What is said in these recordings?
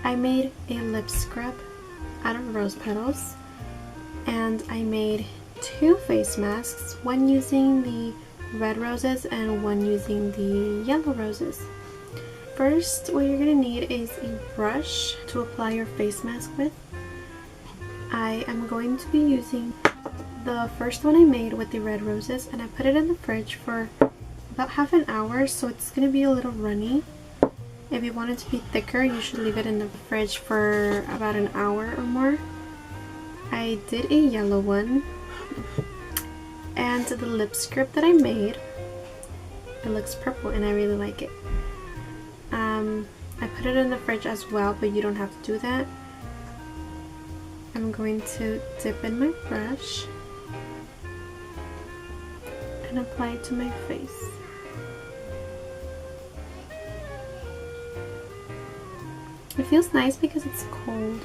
I made a lip scrub out of rose petals, and I made 2 face masks, one using the red roses and one using the yellow roses. First, what you're going to need is a brush to apply your face mask with. I am going to be using the first one I made with the red roses, and I put it in the fridge for about half an hour, so it's going to be a little runny. If you want it to be thicker, you should leave it in the fridge for about an hour or more. I did a yellow one, and the lip scrub that I made, it looks purple and I really like it. I put it in the fridge as well, but you don't have to do that. I'm going to dip in my brush and apply it to my face. It feels nice because it's cold.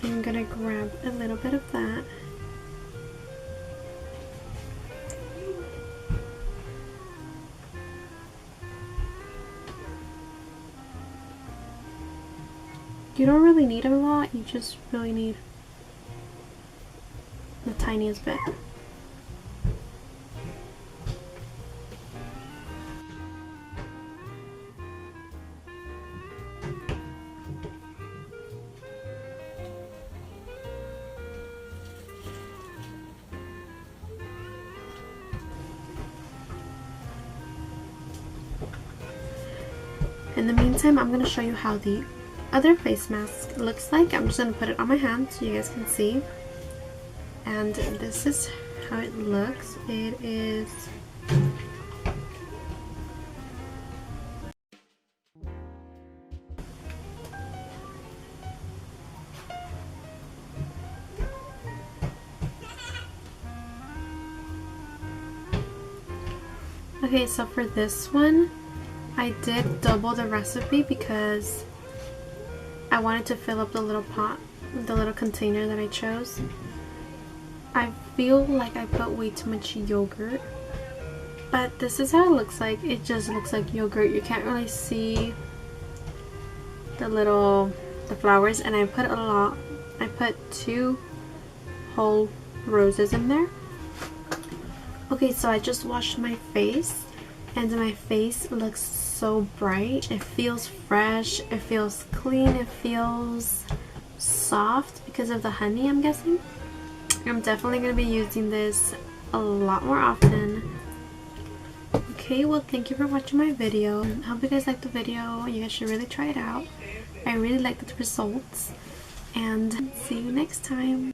I'm gonna grab a little bit of that. You don't really need a lot, you just really need the tiniest bit. In the meantime, I'm going to show you how the other face mask looks like. I'm just going to put it on my hand so you guys can see. And this is how it looks. It is okay, so for this one, I did double the recipe because I wanted to fill up the little pot, the little container that I chose. I feel like I put way too much yogurt, but this is how it looks like. It just looks like yogurt. You can't really see the flowers, and I put a lot. I put 2 whole roses in there. Okay, so I just washed my face, and my face looks so bright. It feels fresh, it feels clean, it feels soft because of the honey, I'm guessing. I'm definitely going to be using this a lot more often. Okay, well, thank you for watching my video. I hope you guys liked the video. You guys should really try it out. I really liked the results, and see you next time.